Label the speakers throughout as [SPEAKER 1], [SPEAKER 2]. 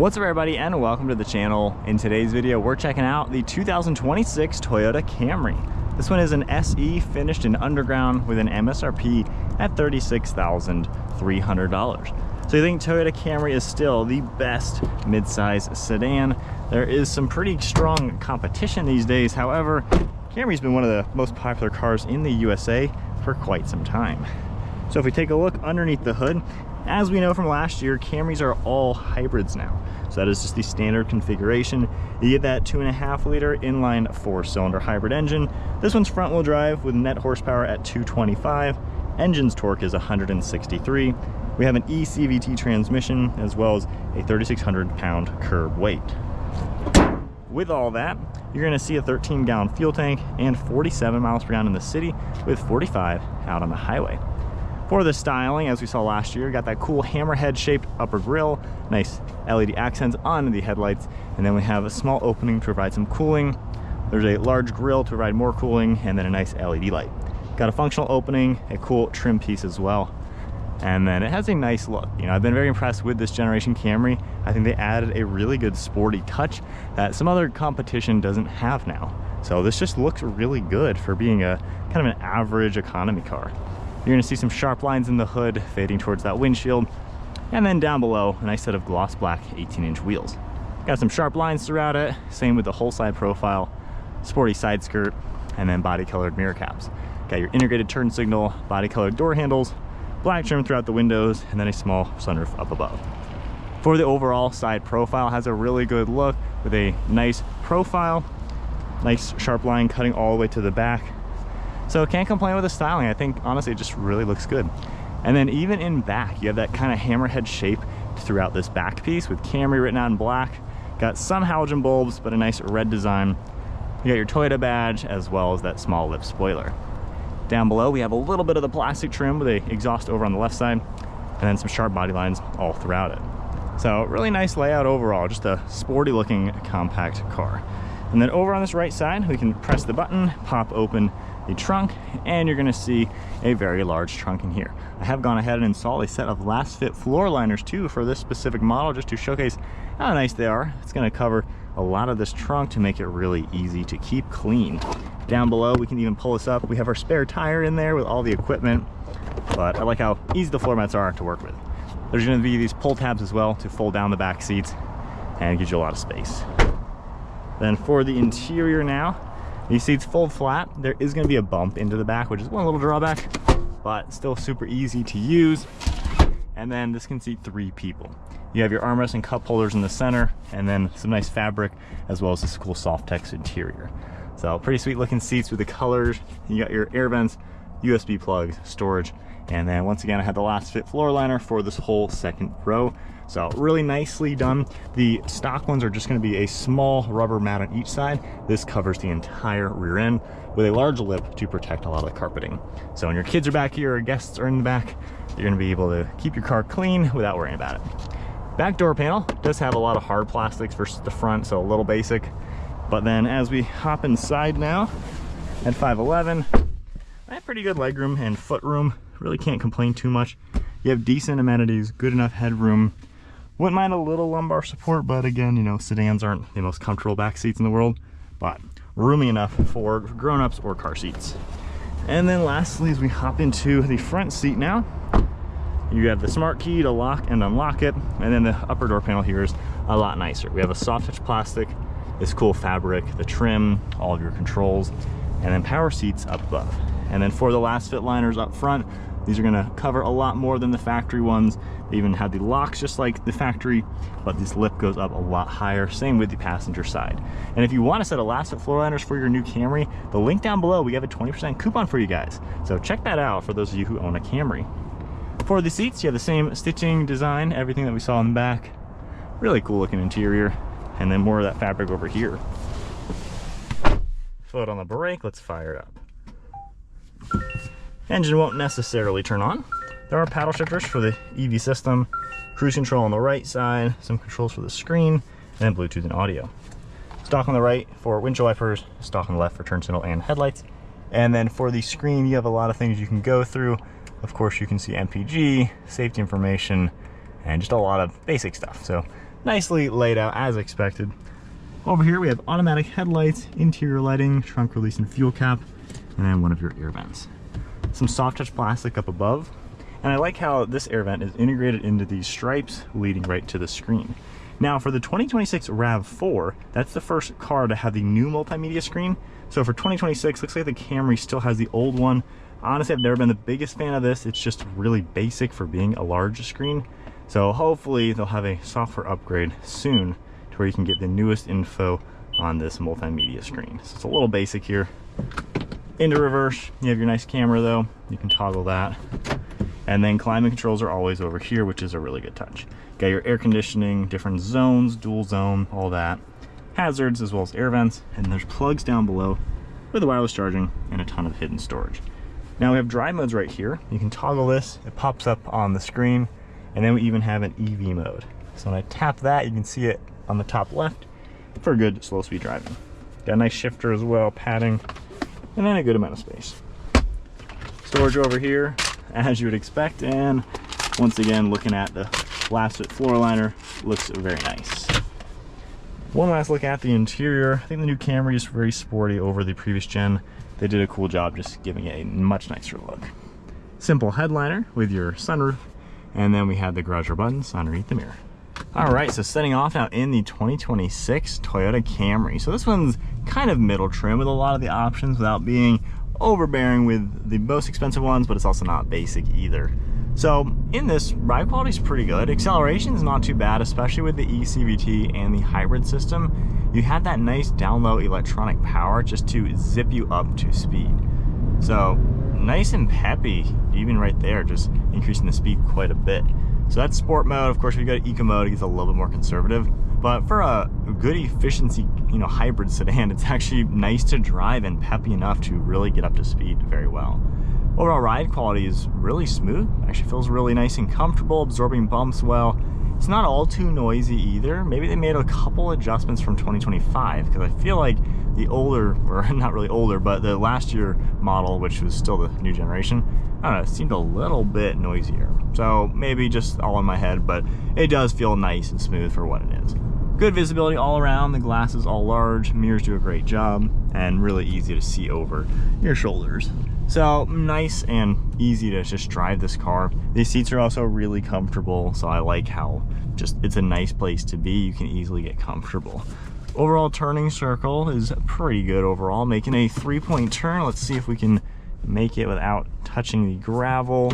[SPEAKER 1] What's up everybody, and welcome to the channel. In today's video we're checking out the 2026 Toyota Camry. This one is an SE finished in underground with an MSRP at $36,300. So you think Toyota Camry is still the best mid-size sedan? There is some pretty strong competition these days. However, Camry's been one of the most popular cars in the USA for quite some time. So if we take a look underneath the hood, as we know from last year, Camrys are all hybrids now. So that is just the standard configuration. You get that 2.5 liter inline 4-cylinder hybrid engine. This one's front wheel drive with net horsepower at 225. Engine's torque is 163. We have an eCVT transmission as well as a 3,600 pound curb weight. With all that, you're gonna see a 13-gallon fuel tank and 47 miles per gallon in the city with 45 out on the highway. For the styling, as we saw last year, got that cool hammerhead shaped upper grille, nice LED accents on the headlights, and then we have a small opening to provide some cooling. There's a large grille to provide more cooling, and then a nice LED light. Got a functional opening, a cool trim piece as well, and then it has a nice look. You know, I've been very impressed with this generation Camry. I think they added a really good sporty touch that some other competition doesn't have now. So this just looks really good for being a kind of an average economy car. You're gonna see some sharp lines in the hood fading towards that windshield. And then down below, a nice set of gloss black 18-inch wheels. Got some sharp lines throughout it, same with the whole side profile, sporty side skirt, and then body colored mirror caps. Got your integrated turn signal, body colored door handles, black trim throughout the windows, and then a small sunroof up above. For the overall side profile, has a really good look with a nice profile, nice sharp line cutting all the way to the back. So can't complain with the styling. I think honestly it just really looks good. And then even in back, you have that kind of hammerhead shape throughout this back piece with Camry written out in black. Got some halogen bulbs, but a nice red design. You got your Toyota badge as well as that small lip spoiler. Down below we have a little bit of the plastic trim with a exhaust over on the left side, and then some sharp body lines all throughout it. So really nice layout overall, just a sporty looking compact car. And then over on this right side, we can press the button, pop open the trunk, and you're gonna see a very large trunk in here. I have gone ahead and installed a set of last fit floor liners too for this specific model, just to showcase how nice they are. It's gonna cover a lot of this trunk to make it really easy to keep clean. Down below, we can even pull this up. We have our spare tire in there with all the equipment, but I like how easy the floor mats are to work with. There's gonna be these pull tabs as well to fold down the back seats, and it gives you a lot of space. Then for the interior now, these seats fold flat. There is going to be a bump into the back, which is one little drawback, but still super easy to use. And then this can seat 3 people. You have your armrest and cup holders in the center, and then some nice fabric, as well as this cool soft text interior. So pretty sweet looking seats with the colors. You got your air vents, USB plugs, storage, and then once again I had the last fit floor liner for this whole second row. So really nicely done. The stock ones are just going to be a small rubber mat on each side. This covers the entire rear end with a large lip to protect a lot of the carpeting. So when your kids are back here or guests are in the back, you're going to be able to keep your car clean without worrying about it. Back door panel does have a lot of hard plastics versus the front, so a little basic. But then as we hop inside now at 5'11", I have pretty good legroom and footroom. Really can't complain too much. You have decent amenities, good enough headroom. Wouldn't mind a little lumbar support, but again, you know, sedans aren't the most comfortable back seats in the world, but roomy enough for grown-ups or car seats. And then lastly, as we hop into the front seat now, you have the smart key to lock and unlock it, and then the upper door panel here is a lot nicer. We have a soft touch plastic, this cool fabric, the trim, all of your controls, and then power seats up above. And then for the last fit liners up front, these are gonna cover a lot more than the factory ones. They even have the locks just like the factory, but this lip goes up a lot higher, same with the passenger side. And if you want a set of last fit floor liners for your new Camry, the link down below, we have a 20% coupon for you guys. So check that out for those of you who own a Camry. For the seats, you have the same stitching design, everything that we saw in the back. Really cool looking interior, and then more of that fabric over here. Foot on the brake, let's fire it up. Engine won't necessarily turn on. There are paddle shifters for the EV system, cruise control on the right side, some controls for the screen, and then Bluetooth and audio. Stock on the right for windshield wipers, stock on the left for turn signal and headlights. And then for the screen, you have a lot of things you can go through. Of course, you can see MPG, safety information, and just a lot of basic stuff. So nicely laid out as expected. Over here we have automatic headlights, interior lighting, trunk release and fuel cap, and then one of your air vents. Some soft touch plastic up above, and I like how this air vent is integrated into these stripes leading right to the screen. Now for the 2026 RAV4, that's the first car to have the new multimedia screen. So for 2026, looks like the Camry still has the old one. Honestly, I've never been the biggest fan of this. It's just really basic for being a large screen. So hopefully they'll have a software upgrade soon to where you can get the newest info on this multimedia screen. So it's a little basic here. Into reverse, you have your nice camera though. You can toggle that. And then climate controls are always over here, which is a really good touch. Got your air conditioning, different zones, dual zone, all that. Hazards as well as air vents, and there's plugs down below with wireless charging and a ton of hidden storage. Now we have drive modes right here. You can toggle this, it pops up on the screen, and then we even have an EV mode. So when I tap that, you can see it on the top left for good slow speed driving. Got a nice shifter as well, padding, and then a good amount of space. Storage over here, as you would expect, and once again, looking at the last fit floor liner, looks very nice. One last look at the interior. I think the new Camry is very sporty over the previous gen. They did a cool job just giving it a much nicer look. Simple headliner with your sunroof, and then we have the garage door buttons underneath the mirror. All right, so setting off now in the 2026 Toyota Camry. So this one's kind of middle trim with a lot of the options without being overbearing with the most expensive ones, but it's also not basic either. So in this, ride quality is pretty good. Acceleration is not too bad, especially with the eCVT and the hybrid system. You have that nice down low electronic power just to zip you up to speed. So nice and peppy, even right there, just increasing the speed quite a bit. So that's sport mode. Of course, if you go to eco mode, it gets a little bit more conservative. But for a good efficiency, hybrid sedan, it's actually nice to drive and peppy enough to really get up to speed very well. Overall ride quality is really smooth. Actually feels really nice and comfortable, absorbing bumps well. It's not all too noisy either. Maybe they made a couple adjustments from 2025 because I feel like the older, or not really older, but the last year model, which was still the new generation, I don't know, it seemed a little bit noisier. So maybe just all in my head, but it does feel nice and smooth for what it is. Good visibility all around, the glass is all large, mirrors do a great job, and really easy to see over your shoulders. So nice and easy to just drive this car. These seats are also really comfortable, so I like how just it's a nice place to be. You can easily get comfortable. Overall turning circle is pretty good overall, making a 3-point turn. Let's see if we can make it without touching the gravel.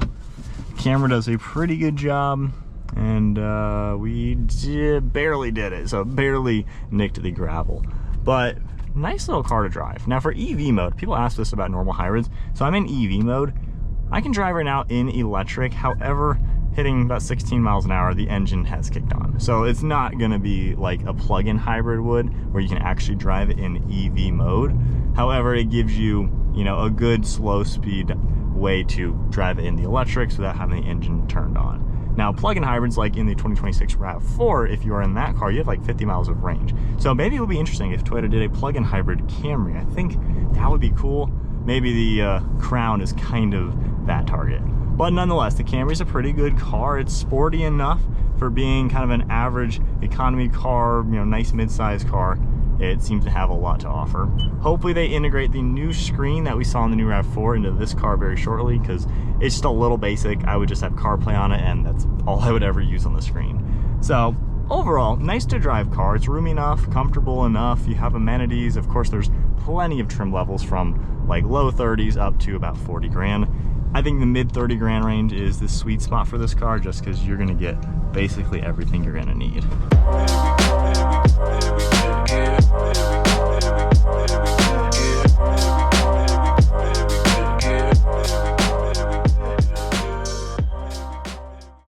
[SPEAKER 1] Camera does a pretty good job, and we barely did it, so barely nicked the gravel. But nice little car to drive. Now for EV mode, people ask this about normal hybrids. So I'm in EV mode. I can drive right now in electric. However, hitting about 16 miles an hour, the engine has kicked on. So it's not gonna be like a plug-in hybrid would, where you can actually drive it in EV mode. However, it gives you, a good slow speed way to drive it in the electrics without having the engine turned on. Now, plug-in hybrids like in the 2026 RAV4, if you are in that car, you have like 50 miles of range. So maybe it would be interesting if Toyota did a plug-in hybrid Camry. I think that would be cool. Maybe the Crown is kind of that target. But nonetheless, the Camry is a pretty good car. It's sporty enough for being kind of an average economy car, nice mid-size car. It seems to have a lot to offer. Hopefully they integrate the new screen that we saw in the new RAV4 into this car very shortly, because it's just a little basic. I would just have CarPlay on it, and that's all I would ever use on the screen. So overall, nice to drive car. It's roomy enough, comfortable enough. You have amenities. Of course, there's plenty of trim levels from like low 30s up to about 40 grand. I think the mid 30 grand range is the sweet spot for this car, just because you're gonna get basically everything you're gonna need.